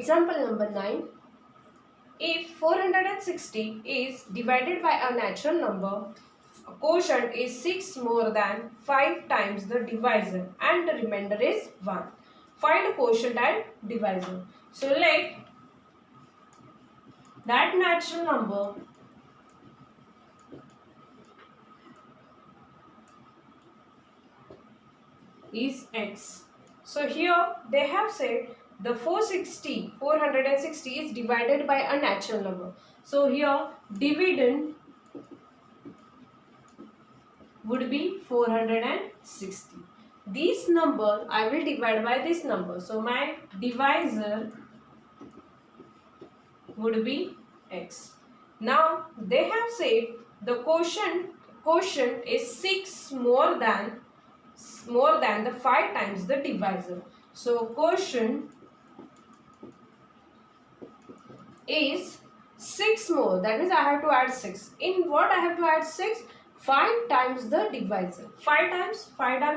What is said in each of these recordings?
Example number 9. If 460 is divided by a natural number, quotient is 6 more than 5 times the divisor and the remainder is 1. Find quotient and divisor. So let that natural number is x. So here they have said the 460 is divided by a natural number. So here dividend would be 460. This number I will divide by this number. So my divisor would be x. Now they have said the quotient is 6 more than the 5 times the divisor. So quotient is 6 more, that means I have to add 6. In what I have to add 6? 5 times the divisor. 5 times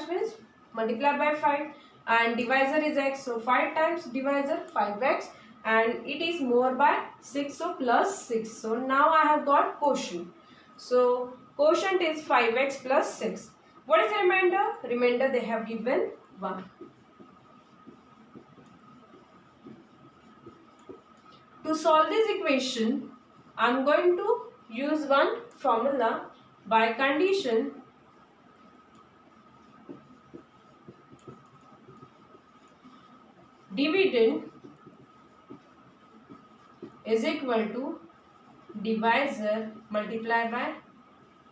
means multiply by 5 and divisor is x. So 5 times divisor 5x and it is more by 6, so plus 6. So now I have got quotient. So quotient is 5x plus 6. What is the remainder? Remainder they have given 1. To solve this equation, I am going to use one formula by condition dividend is equal to divisor multiplied by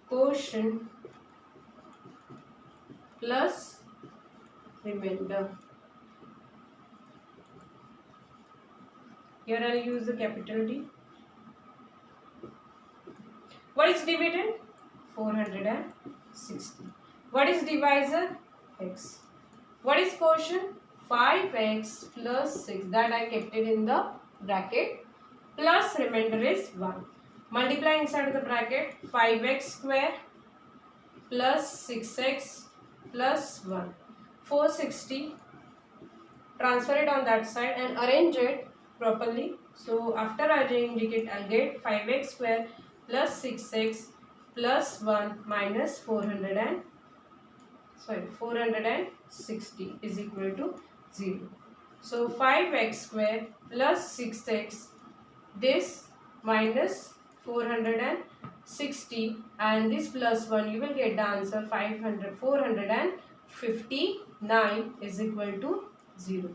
quotient plus remainder. Here I will use the capital D. What is dividend? 460. What is divisor? X. What is quotient? 5x plus 6. That I kept it in the bracket. Plus remainder is 1. Multiply inside of the bracket. 5x square plus 6x plus 1. 460. Transfer it on that side and arrange it properly. So after arranging it, I'll get 5x square plus 6x plus 1 minus 460 is equal to 0. So 5x square plus 6x, this minus 460 and this plus 1, you will get the answer 459 is equal to 0.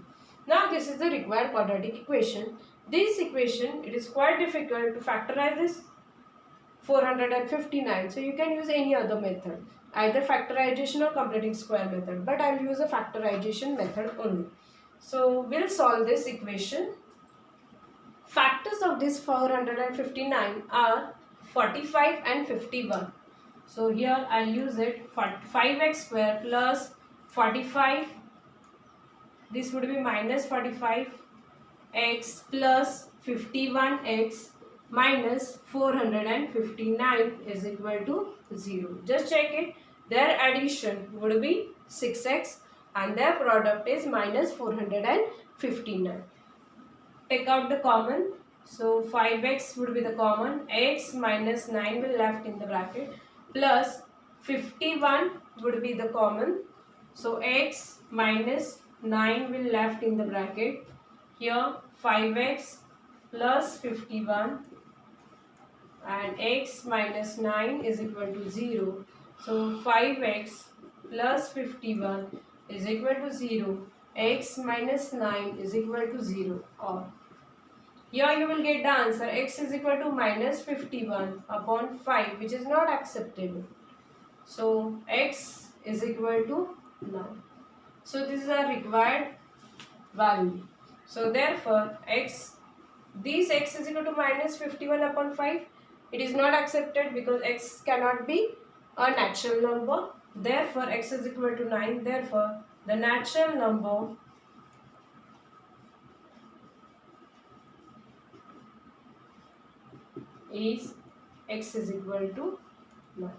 Now this is the required quadratic equation. This equation, it is quite difficult to factorize this 459. So you can use any other method, either factorization or completing square method. But I will use a factorization method only. So we'll solve this equation. Factors of this 459 are 45 and 51. So here I'll use it 5x square plus 45. This would be minus 45x plus 51x minus 459 is equal to 0. Just check it. Their addition would be 6x and their product is minus 459. Take out the common. So 5x would be the common. X minus 9 will left in the bracket. Plus 51 would be the common. So x minus 9 will left in the bracket. Here 5x plus 51 and x minus 9 is equal to 0. So 5x plus 51 is equal to 0. X minus 9 is equal to 0. Or here you will get the answer x is equal to minus 51 upon 5, which is not acceptable. So x is equal to 9. So this is a required value. So therefore this x is equal to minus 51 upon 5. It is not accepted because x cannot be a natural number. Therefore x is equal to 9. Therefore the natural number is x is equal to 9.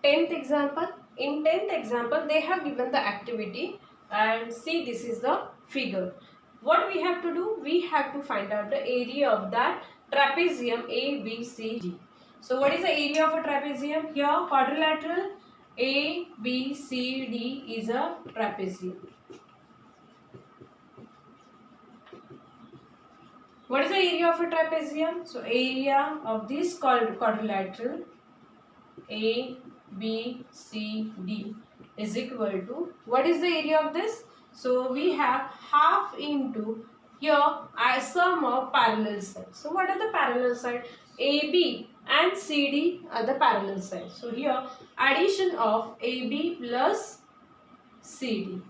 10th example. In 10th example, they have given the activity and see, this is the figure. What we have to do? We have to find out the area of that trapezium ABCD. So what is the area of a trapezium? Here quadrilateral ABCD is a trapezium. What is the area of a trapezium? So area of this quadrilateral ABCD is equal to, what is the area of this? So we have half into here a sum of parallel sides. So what are the parallel sides? AB and CD are the parallel sides. So here addition of AB plus CD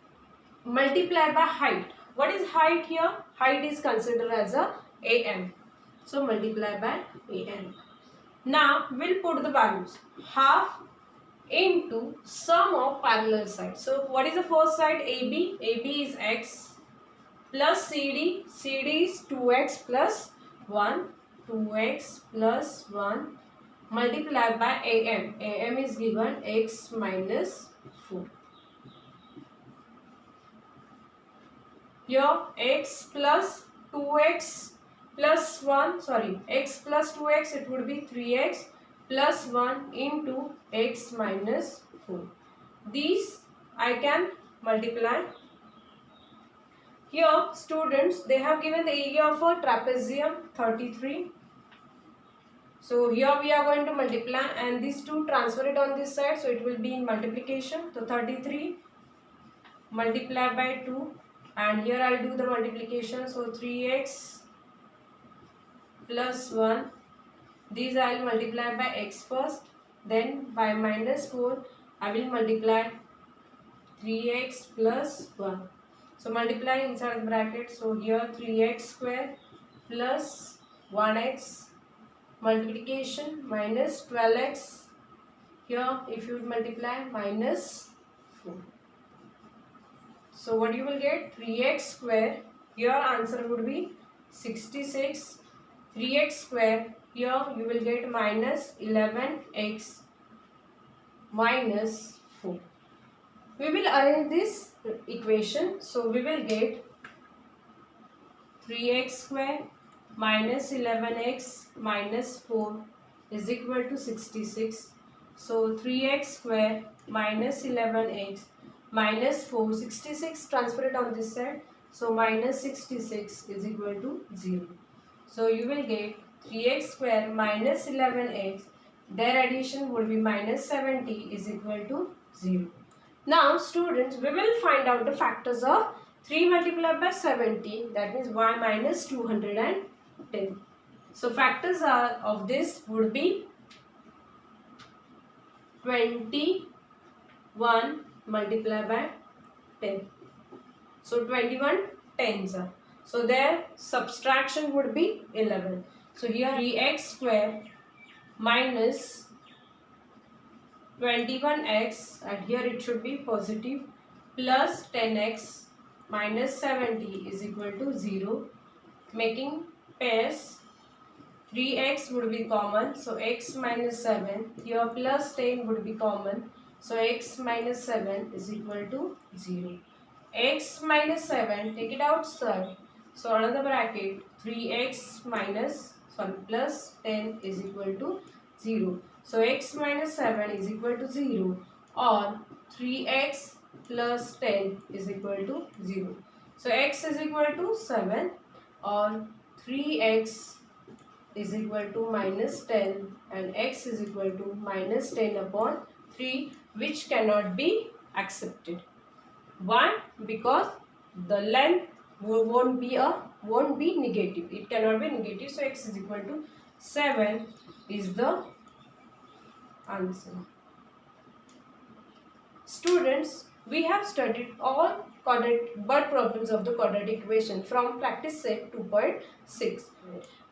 multiplied by height. What is height here? Height is considered as a AM. So multiply by AM. Now we'll put the values. Half into sum of parallel sides. So what is the first side? AB. AB is x plus CD. CD is 2x plus 1. 2x plus 1 multiplied by AM. AM is given x minus 4. Here x plus 2x plus 1, sorry, x plus 2x, it would be 3x plus 1 into x minus 4. These I can multiply. Here students, they have given the area of a trapezium 33. So here we are going to multiply and these two transfer it on this side, so it will be in multiplication. So 33 multiplied by 2 and here I will do the multiplication. So 3x plus 1. These I will multiply by x first, then by minus 4 I will multiply 3x plus 1. So multiply inside the bracket. So here 3x square plus 1x multiplication minus 12x. Here if you multiply minus 4. So what you will get? 3x square. Your answer would be 66. 3x square. Here you will get minus 11x minus 4. We will arrange this equation. So we will get 3x square minus 11x minus 4 is equal to 66. So 3x square minus 11x minus 4, 66 transfer it on this side. So minus 66 is equal to 0. So you will get 3x square minus 11x, their addition would be minus 70 is equal to 0. Now students, we will find out the factors of 3 multiplied by 70, that means y minus 210. So factors of this would be 21 multiplied by 10. So 21 tens are. So their subtraction would be 11. So here 3x square minus 21x, and here it should be positive, plus 10x minus 70 is equal to 0. Making pairs, 3x would be common. So x minus 7. Here plus 10 would be common. So x minus 7 is equal to 0. X minus 7, take it outside. So another bracket, 3x minus, sorry, plus 10 is equal to 0. So x minus 7 is equal to 0, or 3x plus 10 is equal to 0. So x is equal to 7, or 3x is equal to minus 10, and x is equal to minus 10 upon 3, which cannot be accepted. Why? Because the length won't be negative. It cannot be negative. So x is equal to 7 is the answer. Students, we have studied all quadratic word problems of the quadratic equation from practice set 2.6.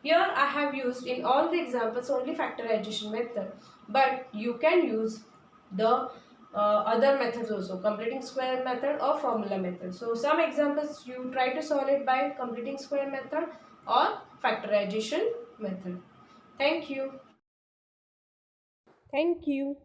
Here I have used in all the examples only factorization method, but you can use the other methods also, completing square method or formula method. So some examples you try to solve it by completing square method or factorization method. Thank you. Thank you.